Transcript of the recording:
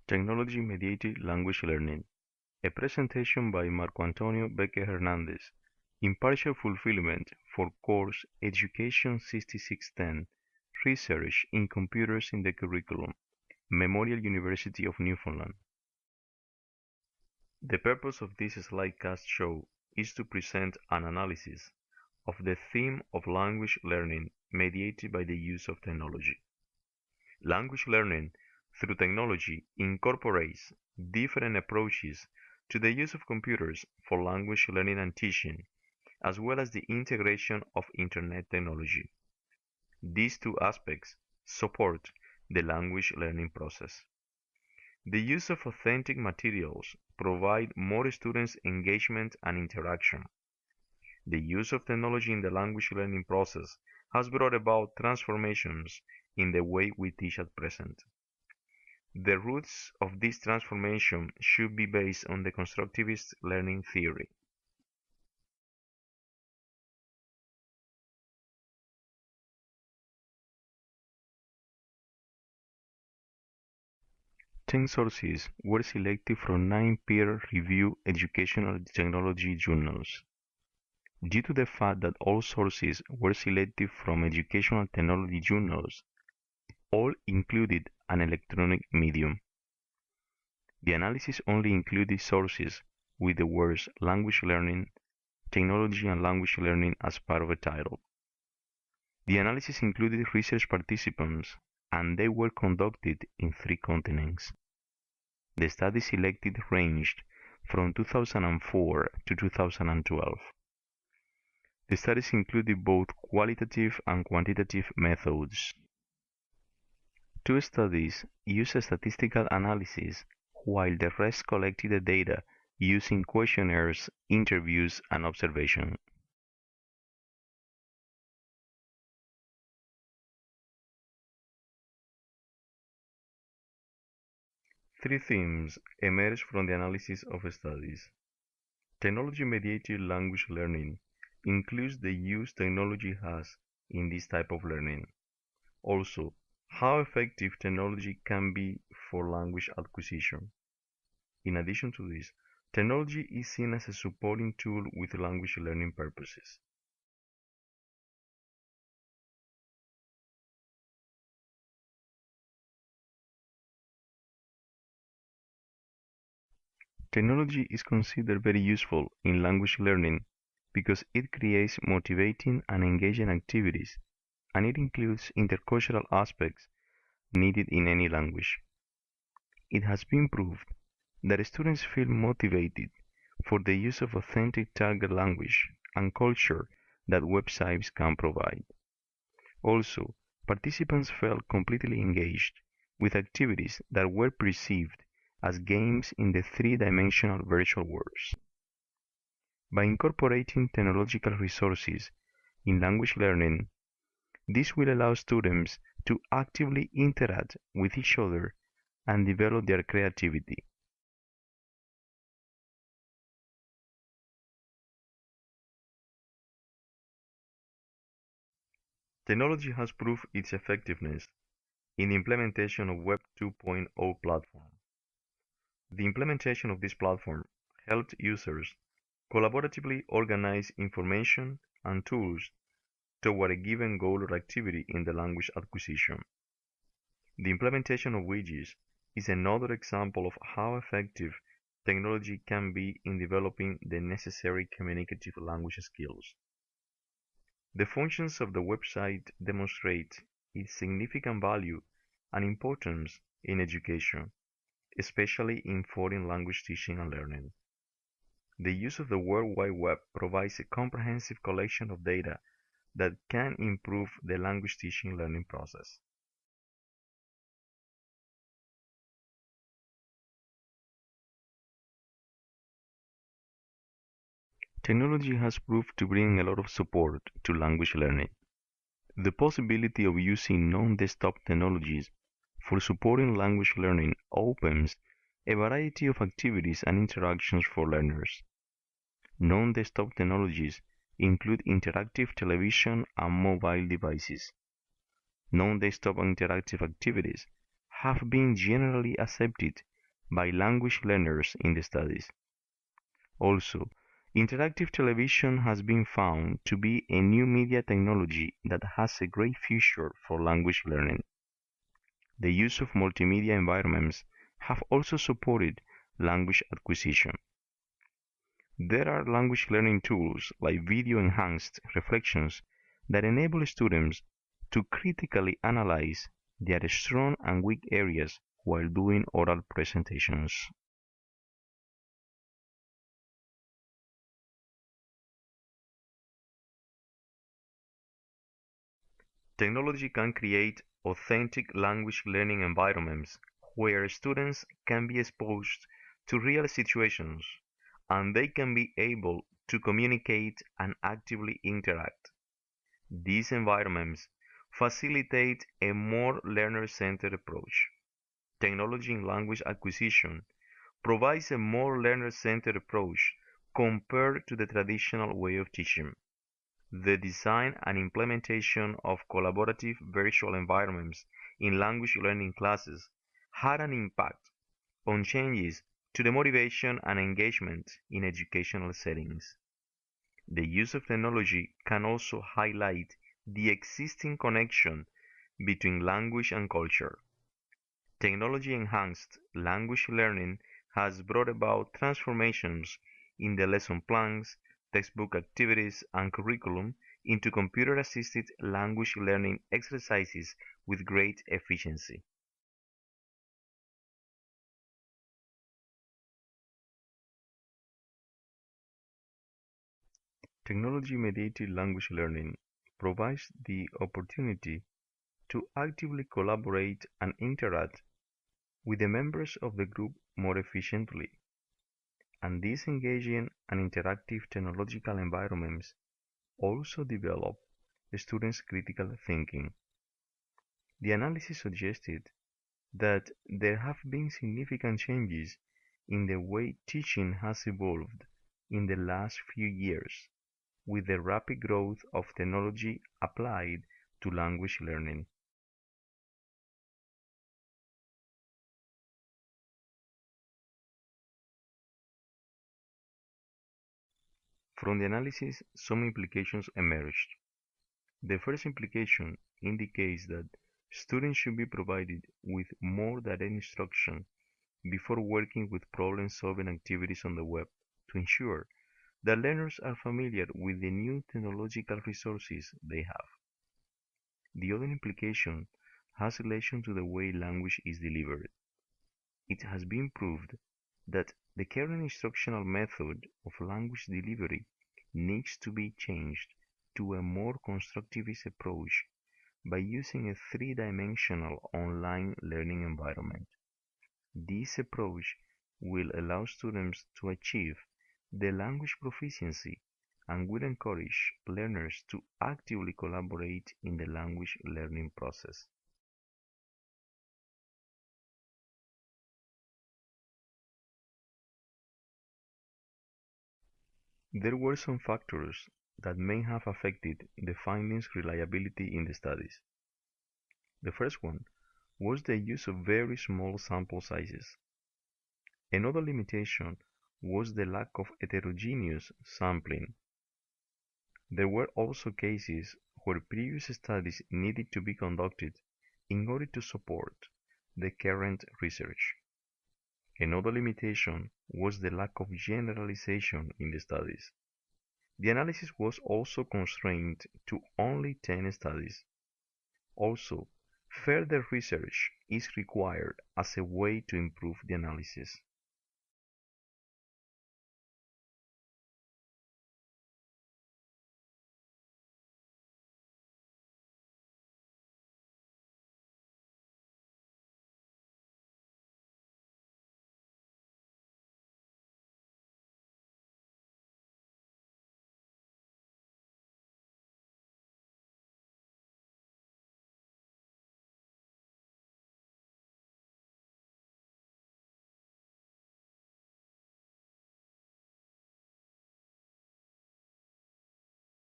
Technology-Mediated Language Learning, a presentation by Marco Antonio Beque Hernandez, in partial fulfillment for course Education 6610, Research in Computers in the Curriculum, Memorial University of Newfoundland. The purpose of this slidecast show is to present an analysis of the theme of language learning mediated by the use of technology. Language learning through technology incorporates different approaches to the use of computers for language learning and teaching, as well as the integration of Internet technology. These two aspects support the language learning process. The use of authentic materials provide more students' engagement and interaction. The use of technology in the language learning process has brought about transformations in the way we teach at present. The roots of this transformation should be based on the constructivist learning theory. Ten sources were selected from 9 peer-reviewed educational technology journals. Due to the fact that all sources were selected from educational technology journals, all included an electronic medium. The analysis only included sources with the words language learning, technology and language learning as part of the title. The analysis included research participants, and they were conducted in 3 continents. The study selected ranged from 2004 to 2012. The studies included both qualitative and quantitative methods. 2 studies used statistical analysis, while the rest collected the data using questionnaires, interviews, and observation. Three themes emerged from the analysis of studies. Technology-mediated language learning includes the use technology has in this type of learning. Also, how effective technology can be for language acquisition. In addition to this, technology is seen as a supporting tool with language learning purposes. Technology is considered very useful in language learning because it creates motivating and engaging activities, and it includes intercultural aspects needed in any language. It has been proved that students feel motivated for the use of authentic target language and culture that websites can provide. Also, participants felt completely engaged with activities that were perceived as games in the 3-dimensional virtual worlds. By incorporating technological resources in language learning, this will allow students to actively interact with each other and develop their creativity. Technology has proved its effectiveness in the implementation of Web 2.0 platform. The implementation of this platform helped users collaboratively organize information and tools toward a given goal or activity in the language acquisition. The implementation of widgets is another example of how effective technology can be in developing the necessary communicative language skills. The functions of the website demonstrate its significant value and importance in education, especially in foreign language teaching and learning. The use of the World Wide Web provides a comprehensive collection of data that can improve the language teaching learning process. Technology has proved to bring a lot of support to language learning. The possibility of using non-desktop technologies for supporting language learning opens a variety of activities and interactions for learners. Non-desktop technologies include interactive television and mobile devices. Non-desktop interactive activities have been generally accepted by language learners in the studies. Also, interactive television has been found to be a new media technology that has a great future for language learning. The use of multimedia environments have also supported language acquisition. There are language learning tools like video-enhanced reflections that enable students to critically analyze their strong and weak areas while doing oral presentations. Technology can create authentic language learning environments where students can be exposed to real situations and they can be able to communicate and actively interact. These environments facilitate a more learner-centered approach. Technology in language acquisition provides a more learner-centered approach compared to the traditional way of teaching. The design and implementation of collaborative virtual environments in language learning classes had an impact on changes to the motivation and engagement in educational settings. The use of technology can also highlight the existing connection between language and culture. Technology-enhanced language learning has brought about transformations in the lesson plans, textbook activities, and curriculum into computer-assisted language learning exercises with great efficiency. Technology-mediated language learning provides the opportunity to actively collaborate and interact with the members of the group more efficiently, and these engaging and interactive technological environments also develop students' critical thinking. The analysis suggested that there have been significant changes in the way teaching has evolved in the last few years, with the rapid growth of technology applied to language learning. From the analysis, some implications emerged. The first implication indicates that students should be provided with more direct instruction before working with problem-solving activities on the web to ensure that learners are familiar with the new technological resources they have. The other implication has relation to the way language is delivered. It has been proved that the current instructional method of language delivery needs to be changed to a more constructivist approach by using a three-dimensional online learning environment. This approach will allow students to achieve the language proficiency and will encourage learners to actively collaborate in the language learning process. There were some factors that may have affected the findings' reliability in the studies. The first one was the use of very small sample sizes. Another limitation was the lack of heterogeneous sampling. There were also cases where previous studies needed to be conducted in order to support the current research. Another limitation was the lack of generalization in the studies. The analysis was also constrained to only 10 studies. Also, further research is required as a way to improve the analysis.